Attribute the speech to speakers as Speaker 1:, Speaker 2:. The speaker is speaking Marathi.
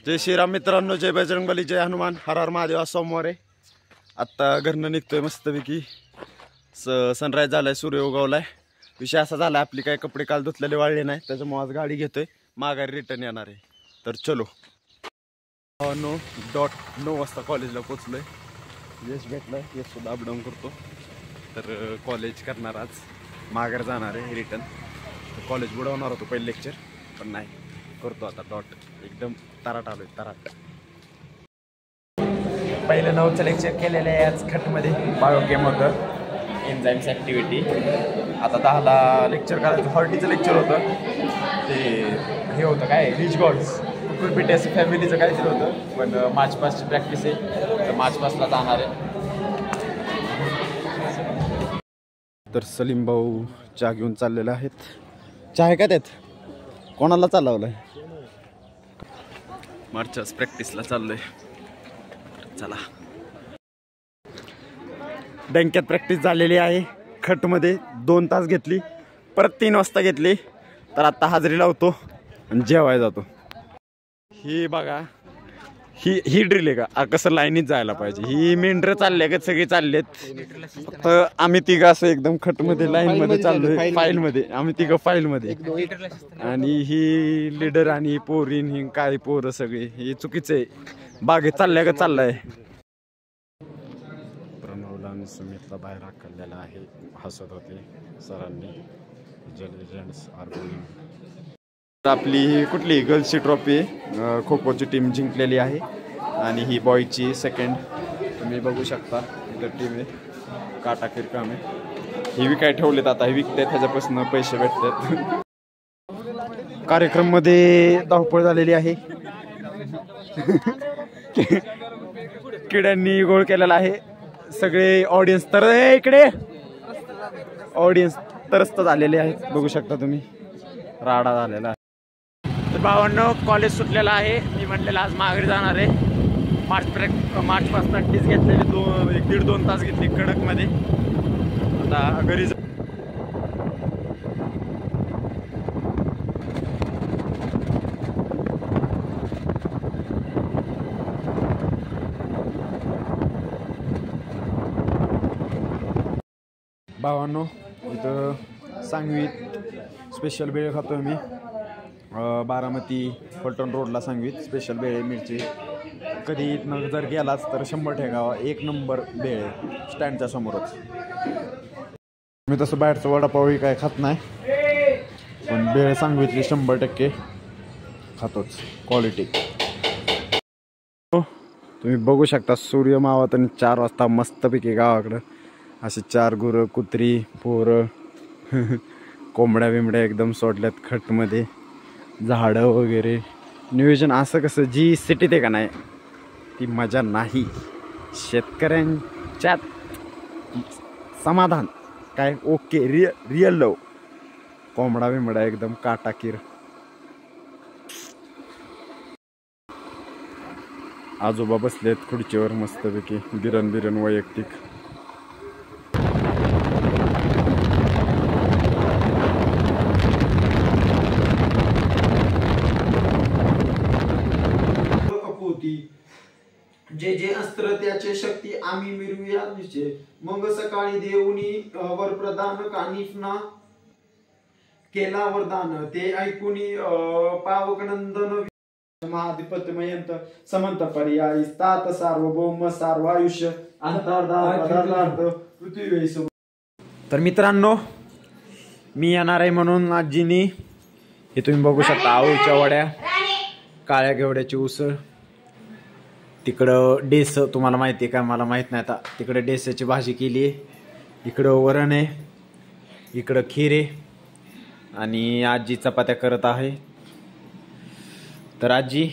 Speaker 1: जय श्रीराम मित्रांनो, जय बजरंगबली, जय हनुमान, हर हर महादेव. आज सोमवार आहे. आत्ता घरनं निघतोय मस्तपैकी. सनराईज झालाय, सूर्य उगवलाय. विषय असा झाला, आपली काय कपडे काल धुतलेले वाळले नाही, त्याच्यामुळे आज गाडी घेतोय, माघारी रिटर्न येणार आहे. तर चलो. 9:09 वाजता कॉलेजला पोचलोय. यश भेटलं, यश सुद्धा अपडाऊन करतो. तर कॉलेज करणार आज, माघार जाणार आहे रिटर्न. कॉलेज बुडवणार होतो पहिले लेक्चर, पण नाही, करतो आता डॉट. एकदम तराट आलोय, तराट. पहिलं 9चं लेक्चर केलेलं आहे आज खटमध्ये. बायो गेम होतं, एन्झाईम्स ॲक्टिव्हिटी. आता 10ला लेक्चर करायचं. हॉर्टीचं लेक्चर होतं, ते हे होतं काय, रिच गॉड्स कुकुरपिटी फॅमिलीचं काहीतरी होतं. पण मार्च पासची प्रॅक्टिस आहे, तर मार्च पासला जाणार आहे. तर सलीम भाऊ चहा घेऊन चाललेले आहेत. चहा आहे का त्यात? कोणाला चालवलंय? मार्चच प्रॅक्टिसला चाललोय. चला. बँकेत प्रॅक्टिस झालेली आहे. खटमध्ये 2 तास घेतली, परत 3 वाजता घेतली. तर आता हाजरी लावतो आणि जेवायला जातो. ही बघा, ही ड्रिल आहे का? कसं लाईनीत जायला पाहिजे. ही मेंढरं चालले का? सगळे चाललेत. फक्त आम्ही तिघं असं एकदम खटमध्ये लाईन मध्ये चाललोय. फाईल मध्ये आम्ही तिघं फाईल मध्ये. आणि ही लीडर आणि पोरीन ही काय पोरं सगळे, हे चुकीचं आहे. बागेत चालल्या का चाललाय. प्रणवला आणि सुमितला बाहेर हाकललेला आहे. हसत होते सरांनी. जलेजंड्स आर्गोनिंग. आपली कुठली गर्ल्सची ट्रॉफी खो खोची टीम जिंकलेली आहे. आणि ही बॉयची सेकंड. तुम्ही बघू शकता, इथं टीम आहे. काटाकीर काम आहे. ही विकाय ठेवलेत, आता हे विकतात, ह्याच्यापासून पैसे भेटतात. कार्यक्रम मध्ये धावपळ झालेली आहे. किड्यांनी गोळ केलेला आहे. सगळे ऑडियन्स तर इकडे ऑडियन्स तरस्त झालेले आहेत. बघू शकता तुम्ही, राडा झालेला आहे. तर भावांनो, कॉलेज सुटलेलं आहे. मी म्हटलेलं आज माघारी जाणार आहे. मार्च पास प्रॅक्टिस घेतलेली 1-1.5-2 तास घेतली कडकमध्ये. आता घरी भावांनो, इथं सांगवीत स्पेशल भेळ खातोय मी. बारामती फलटण रोडला सांगवीत स्पेशल भेळ मिरची. कधी इथनं जर गेलाच तर 100 ठेकावा. 1 नंबर भेळ आहे, स्टँडच्या समोरच. मी तसं बाहेरचं वडापावही काय खात नाही, पण भेळ सांगवीतली 100% खातोच. क्वालिटी. तुम्ही बघू शकता, सूर्य मावत आणि 4 वाजता मस्तपैकी गावाकडं असे 4 गुरं, कुत्री, पोरं, कोंबड्या बिंबड्या एकदम सोडल्यात खटमध्ये. झाडं वगैरे, नियोजन असं कसं जी सिटीत आहे का नाही, ती मजा नाही. शेतकऱ्यांच्यात समाधान काय, ओके, रिअल लव. कोंबडा बिंबडा एकदम काटाकीर. आजोबा बसलेत खुर्चीवर मस्तपैकी, बिरण वैयक्तिक.
Speaker 2: जे जे अस्त्र त्याचे शक्ती आम्ही मिळवूया निश्चय. मग सकाळी देऊनी वरप्रदान कानिफना केला वरदान. ते ऐकुनी पावकनंदन महाधिपत्यमयंत समंत पर्यायी तात सार्वभौम सार्वायुष्य अंतर्धार्थ पृथ्वी.
Speaker 1: तर मित्रांनो, मी येणार आहे म्हणून आजीनी हे तुम्ही बघू शकता, आवळच्या वड्या, काळ्या घेवड्याची उसळ. तिकडं डेस, तुम्हाला माहिती आहे का? मला माहीत नाही. आता तिकडं डेसाची भाजी केली आहे, इकडं वरण आहे, इकडं खीर आहे, आणि आजी चपात्या करत आहे. तर आजी